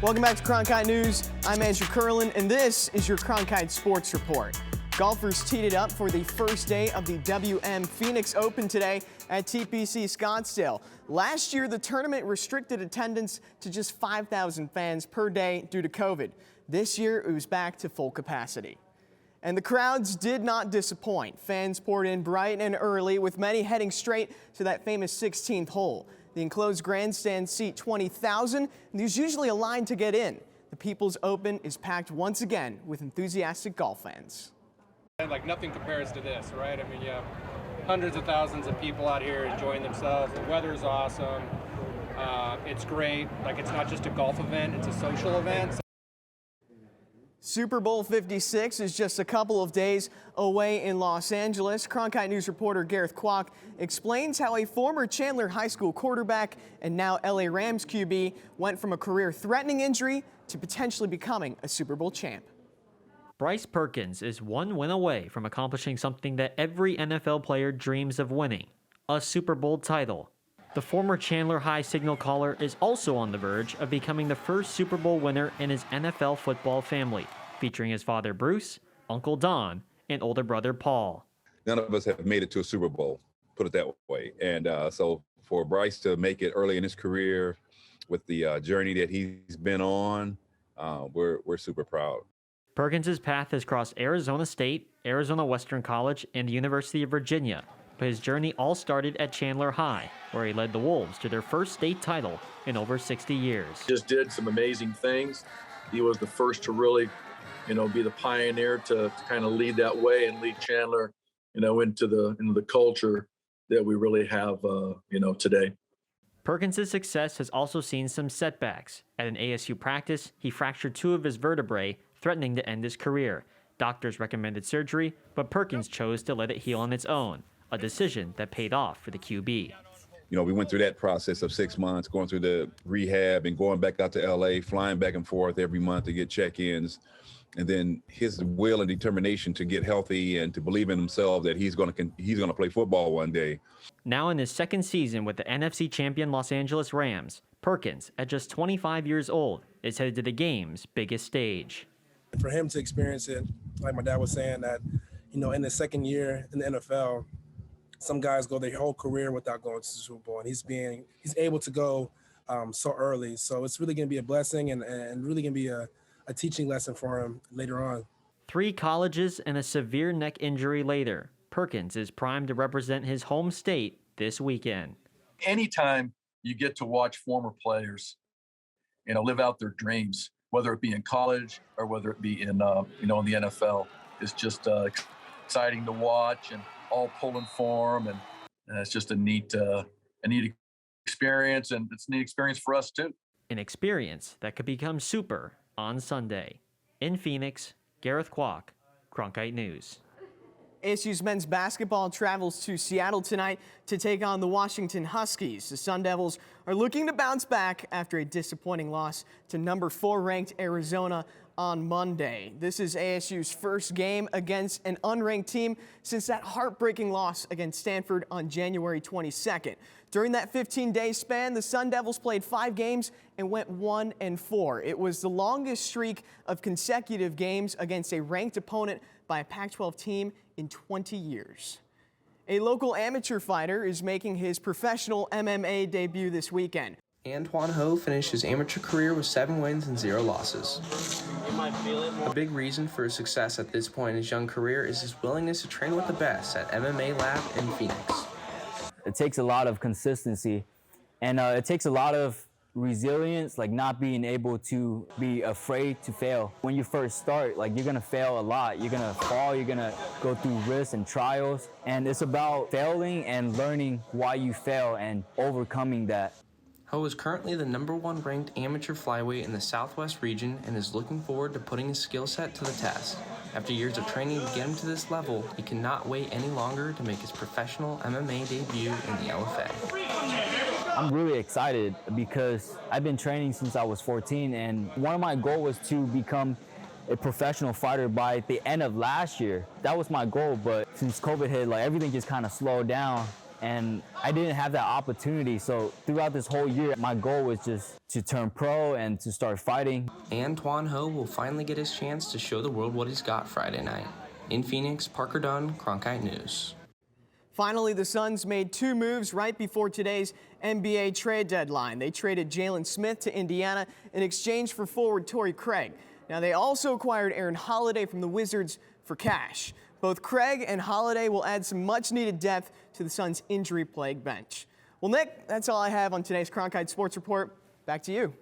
Welcome back to Cronkite News. I'm Andrew Curlin, and this is your Cronkite Sports Report. Golfers teed it up for the first day of the WM Phoenix Open today at TPC Scottsdale. Last year, the tournament restricted attendance to just 5,000 fans per day due to COVID. This year, it was back to full capacity. And the crowds did not disappoint. Fans poured in bright and early, with many heading straight to that famous 16th hole. The enclosed grandstand seat 20,000, and there's usually a line to get in. The People's Open is packed once again with enthusiastic golf fans. Like nothing compares to this, right? I mean, you have hundreds of thousands of people out here enjoying themselves. The weather is awesome. It's great. Like, it's not just a golf event, it's a social event. Super Bowl 56 is just a couple of days away in Los Angeles. Cronkite News reporter Gareth Kwok explains how a former Chandler High School quarterback and now LA Rams QB went from a career-threatening injury to potentially becoming a Super Bowl champ. Bryce Perkins is one win away from accomplishing something that every NFL player dreams of winning, a Super Bowl title. The former Chandler High signal caller is also on the verge of becoming the first Super Bowl winner in his NFL football family, featuring his father Bruce, Uncle Don, and older brother Paul. None of us have made it to a Super Bowl, put it that way. And so for Bryce to make it early in his career with the journey that he's been on, we're super proud. Perkins' path has crossed Arizona State, Arizona Western College, and the University of Virginia. But his journey all started at Chandler High, where he led the Wolves to their first state title in over 60 years. Just did some amazing things. He was the first to really, be the pioneer to kind of lead that way and lead Chandler, into the culture that we really have, today. Perkins' success has also seen some setbacks. At an ASU practice, he fractured 2 of his vertebrae, threatening to end his career. Doctors recommended surgery, but Perkins chose to let it heal on its own, a decision that paid off for the QB. We went through that process of 6 months, going through the rehab and going back out to LA, flying back and forth every month to get check-ins. And then his will and determination to get healthy and to believe in himself that he's going to play football one day. Now in his second season with the NFC champion Los Angeles Rams, Perkins, at just 25 years old, is headed to the game's biggest stage. For him to experience it, like my dad was saying, that, in his second year in the NFL, some guys go their whole career without going to the Super Bowl, and he's able to go so early. So it's really going to be a blessing and really going to be a teaching lesson for him later on. 3 colleges and a severe neck injury later, Perkins is primed to represent his home state this weekend. Anytime you get to watch former players, live out their dreams, whether it be in college or whether it be in, in the NFL, it's just exciting to watch and all pulling for him, and it's just a neat experience, and it's a neat experience for us too. An experience that could become super on Sunday. In Phoenix, Gareth Kwok, Cronkite News. ASU's men's basketball travels to Seattle tonight to take on the Washington Huskies. The Sun Devils are looking to bounce back after a disappointing loss to number 4 ranked Arizona on Monday. This is ASU's first game against an unranked team since that heartbreaking loss against Stanford on January 22nd. During that 15-day span, the Sun Devils played 5 games and went 1-4. It was the longest streak of consecutive games against a ranked opponent by a Pac-12 team in 20 years. A local amateur fighter is making his professional MMA debut this weekend. Antoine Ho finished his amateur career with 7 wins and 0 losses. A big reason for his success at this point in his young career is his willingness to train with the best at MMA Lab in Phoenix. It takes a lot of consistency, and it takes a lot of resilience, like not being able to be afraid to fail. When you first start, you're gonna fail a lot. You're gonna fall, you're gonna go through risks and trials, and it's about failing and learning why you fail and overcoming that. Ho is currently the #1 ranked amateur flyweight in the Southwest region and is looking forward to putting his skill set to the test. After years of training to get him to this level, he cannot wait any longer to make his professional MMA debut in the LFA. I'm really excited because I've been training since I was 14, and one of my goals was to become a professional fighter by the end of last year. That was my goal, but since COVID hit, everything just kind of slowed down. and I didn't have that opportunity. So throughout this whole year, my goal was just to turn pro and to start fighting. Antoine Ho will finally get his chance to show the world what he's got Friday night. In Phoenix, Parker Dunn, Cronkite News. Finally, the Suns made 2 moves right before today's NBA trade deadline. They traded Jalen Smith to Indiana in exchange for forward Torrey Craig. Now, they also acquired Aaron Holiday from the Wizards for cash. Both Craig and Holiday will add some much-needed depth to the Suns' injury-plagued bench. Well, Nick, that's all I have on today's Cronkite Sports Report. Back to you.